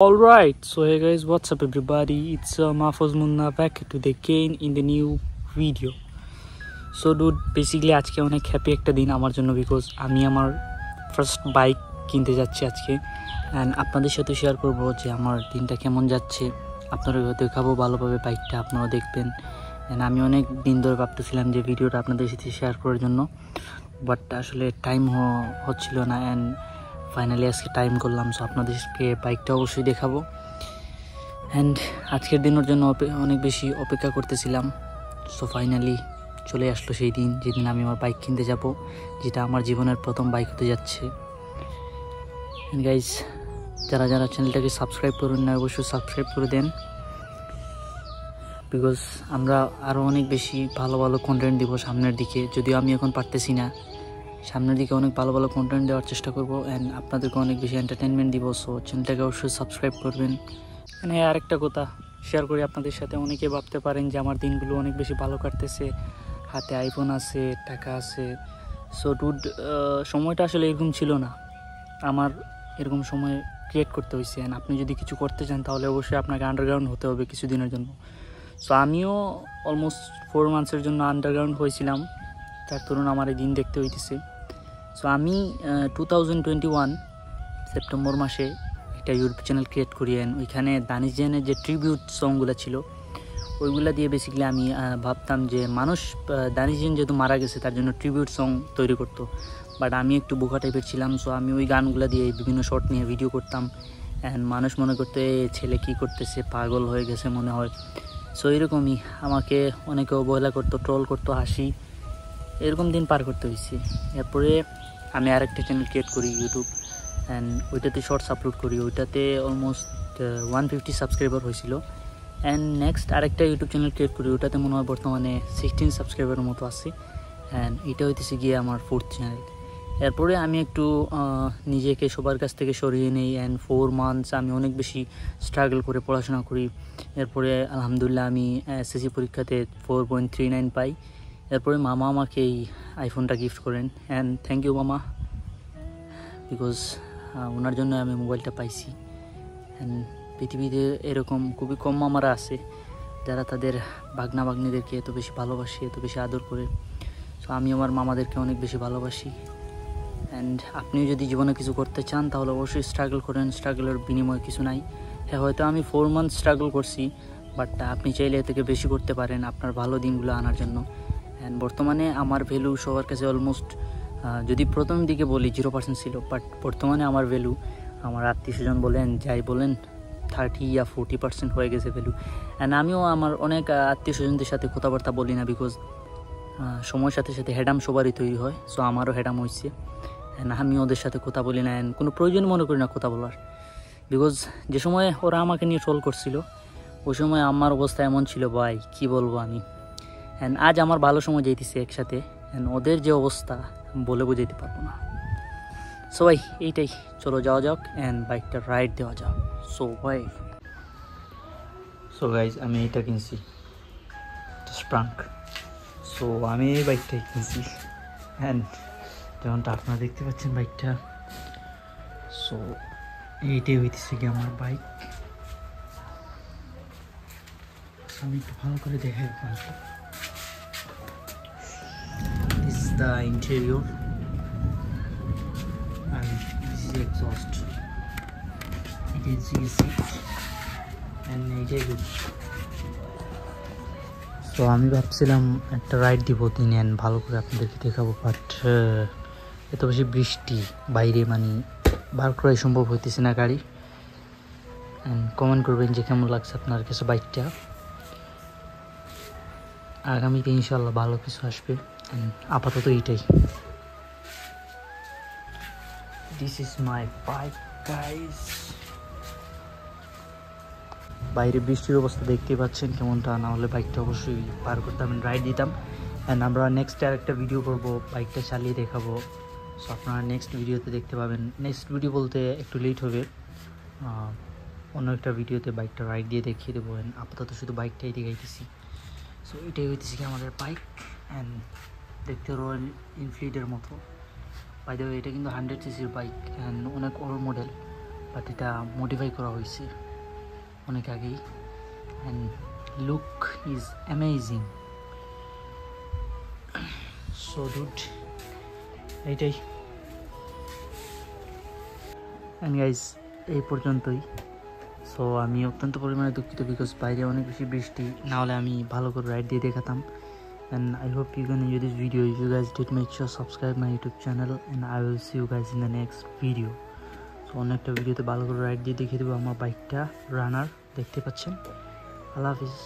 Alright, so hey guys, what's up everybody? It's Mahfouz Munna back to the again in the new video. So dude, basically আজকে অনেক happy একটা দিন আমার জন্য because আমি আমার ফার্স্ট বাইক কিনতে যাচ্ছি আজকে অ্যান্ড আপনাদের সাথে শেয়ার করব যে আমার দিনটা কেমন যাচ্ছে। আপনারা দেখাবো ভালোভাবে বাইকটা, আপনারা দেখবেন। অ্যান্ড আমি অনেক দিন ধরে ভাবতেছিলাম যে ভিডিওটা আপনাদের সাথে শেয়ার করার জন্য, বাট আসলে টাইম হচ্ছিল না অ্যান্ড ফাইনালি আজকে টাইম করলাম। সো আপনাদেরকে বাইকটা অবশ্যই দেখাবো অ্যান্ড আজকের দিনের জন্য অনেক বেশি অপেক্ষা করতেছিলাম। সো ফাইনালি চলে আসলো সেই দিন যেদিন আমি আমার বাইক কিনতে যাব, যেটা আমার জীবনের প্রথম বাইক হতে যাচ্ছে। অ্যান্ড গাইজ, যারা যারা চ্যানেলটাকে সাবস্ক্রাইব করুন না অবশ্যই সাবস্ক্রাইব করে দেন, বিকজ আমরা আরও অনেক বেশি ভালো ভালো কন্টেন্ট দিব সামনের দিকে। যদিও আমি এখন পারতেছি না, সামনের দিকে অনেক ভালো ভালো কন্টেন্ট দেওয়ার চেষ্টা করব অ্যান্ড আপনাদেরকে অনেক বেশি এন্টারটেনমেন্ট দিব। সো চ্যানেলটাকে অবশ্যই সাবস্ক্রাইব করবেন। মানে আরেকটা কথা শেয়ার করি আপনাদের সাথে, অনেকে ভাবতে পারেন যে আমার দিনগুলো অনেক বেশি ভালো কাটতেছে, হাতে আইফোন আছে, টাকা আছে। সো ডুড, সময়টা আসলে এরকম ছিল না, আমার এরকম সময় ক্রিয়েট করতে হয়েছে। অ্যান্ড আপনি যদি কিছু করতে চান তাহলে অবশ্যই আপনাকে আন্ডারগ্রাউন্ড হতে হবে কিছুদিনের জন্য। সো আমিও অলমোস্ট 4 মান্থসের জন্য আন্ডারগ্রাউন্ড হয়েছিলাম, তার তরুণ আমার এই দিন দেখতে হইতেছে। সো আমি 2021 সেপ্টেম্বর মাসে একটা ইউটিউব চ্যানেল ক্রিয়েট করি অ্যান্ড ওইখানে দানিশ জেনের যে ট্রিবিউট সংগুলো ছিল ওইগুলো দিয়ে বেসিক্যালি আমি ভাবতাম যে মানুষ দানিশ জেন যেহেতু মারা গেছে তার জন্য ট্রিবিউট সং তৈরি করতো, বাট আমি একটু বোকা টাইপের ছিলাম। সো আমি ওই গানগুলো দিয়ে বিভিন্ন শর্ট নিয়ে ভিডিও করতাম অ্যান্ড মানুষ মনে করতে ছেলে কী করতেছে, পাগল হয়ে গেছে মনে হয়। সো এরকমই আমাকে অনেকে অবহেলা করতো, ট্রোল করতো, হাসি, এরকম দিন পার করতে হয়েছে। এরপরে আমি আরেকটা চ্যানেল ক্রিয়েট করি ইউটিউব অ্যান্ড ওইটাতে শর্টস আপলোড করি, ওইটাতে অলমোস্ট 150 সাবস্ক্রাইবার হয়েছিল। অ্যান্ড নেক্সট আরেকটা ইউটিউব চ্যানেল ক্রিয়েট করি, ওইটাতে মনে হয় বর্তমানে 16 সাবস্ক্রাইবারের মতো আছে অ্যান্ড এটা হইতেছে গিয়ে আমার 4th চ্যানেল। এরপরে আমি একটু নিজেকে সবার কাছ থেকে সরিয়ে নেই অ্যান্ড 4 মান্থস আমি অনেক বেশি স্ট্রাগল করে পড়াশোনা করি। এরপরে আলহামদুলিল্লাহ আমি এসএসসি পরীক্ষাতে 4.39 পাই। এরপরে মামা আমাকে এই আইফোনটা গিফট করেন অ্যান্ড থ্যাংক ইউ মামা, বিকজ ওনার জন্য আমি মোবাইলটা পাইছি। অ্যান্ড পৃথিবীতে এরকম খুবই কম মামারা আছে যারা তাদের বাগনা বাগনিদেরকে এত বেশি ভালোবাসে, এত বেশি আদর করে। সো আমি আমার মামাদেরকে অনেক বেশি ভালোবাসি। অ্যান্ড আপনিও যদি জীবনে কিছু করতে চান তাহলে অবশ্যই স্ট্রাগল করেন, স্ট্রাগলের বিনিময়ে কিছু নাই। হ্যাঁ, হয়তো আমি 4 মান্থ স্ট্রাগল করছি, বাট আপনি চাইলে এ থেকে বেশি করতে পারেন আপনার ভালো দিনগুলো আনার জন্য। অ্যান্ড বর্তমানে আমার ভ্যালু সবার কাছে অলমোস্ট, যদি প্রথম দিকে বলি 0% ছিল, বাট বর্তমানে আমার ভ্যালু আমার আত্মীয় স্বজন বলেন যাই বলেন 30 বা 40% হয়ে গেছে ভ্যালু। অ্যান্ড আমিও আমার অনেক আত্মীয় স্বজনদের সাথে কথাবার্তা বলি না, বিকজ সময়ের সাথে সাথে হেডাম সবারই তৈরি হয়। সো আমারও হেডাম হয়েছে অ্যান্ড আমি ওদের সাথে কথা বলি না অ্যান্ড কোনো প্রয়োজন মনে করি না কথা বলার, বিকজ যে সময় ওরা আমাকে নিয়ে ট্রোল করছিল ওই সময় আমার অবস্থা এমন ছিল ভাই কি বলবো আমি। অ্যান্ড আজ আমার ভালো সময় যাইতেছে একসাথে অ্যান্ড ওদের যে অবস্থা বলে বোঝাইতে পারবো না। সো ভাই এইটাই, চলো যাওয়া যাক অ্যান্ড বাইকটা রাইড দেওয়া যাক। সো ভাই, সো গাইজ আমি এইটা কিনছি স্প্রাঙ্ক। সো আমি এই বাইকটাই কিনছি অ্যান্ড যেমনটা আপনারা দেখতে পাচ্ছেন বাইকটা। সো এইটাই হইতেছে কি আমার বাইক। আমি একটু ভালো করে দেখাই আপনাকে। This is the interior and this is the exhaust. You can see a seat and এইটাই good. তো আমি ভাবছিলাম একটা রাইড দিব দিনে অ্যান্ড ভালো করে আপনাদেরকে দেখাবো, বাট এত বেশি বৃষ্টি বাইরে, মানে বার করাই সম্ভব হইতেছে না গাড়ি। অ্যান্ড কমেন্ট করবেন যে কেমন লাগছে আপনার কাছে বাইকটা। আগামীতে ইনশাল্লাহ ভালো কিছু আসবে। আপাতত এইটাই। This is my bike guys. বাইরে বৃষ্টির অবস্থা দেখতেই পাচ্ছেন কেমনটা, না হলে বাইকটা অবশ্যই পার করতাম, রাইড দিতাম। অ্যান্ড আমরা নেক্সট আরেকটা ভিডিও করবো, বাইকটা চালিয়ে দেখাবো। সো আপনারা নেক্সট ভিডিওতে দেখতে পাবেন। নেক্সট ভিডিও বলতে একটু লেট হবে, অন্য একটা ভিডিওতে বাইকটা রাইড দিয়ে দেখিয়ে দেবো। আপাতত শুধু বাইকটাই দেখাইতেছি। সো এটাই হইতেছে কি আমাদের বাইক অ্যান্ড দেখতে রয়্যাল এনফিল্ডের মতো। বাই দ্য ওয়ে এটা কিন্তু 100 সিসির বাইক অ্যান্ড অনেক ওল্ড মডেল। বাট এটা মডিফাই করা হয়েছে অনেক আগেই and look is amazing. So dude এইটাই। অ্যান্ড গাইজ এই পর্যন্তই। সো আমি অত্যন্ত পরিমাণে দুঃখিত বিকজ বাইরে অনেক বেশি বৃষ্টি, না হলে আমি ভালো করে রাইড দিয়ে দেখাতাম। And I hope you can enjoy this video. If you guys did, make sure subscribe my YouTube channel and I will see you guys in the next video. So অন্য একটা ভিডিওতে ভালো করে রাইড দিয়ে দেখিয়ে দেবো আমার বাইকটা রানার, দেখতে পাচ্ছেন। আল্লাহ হাফিজ।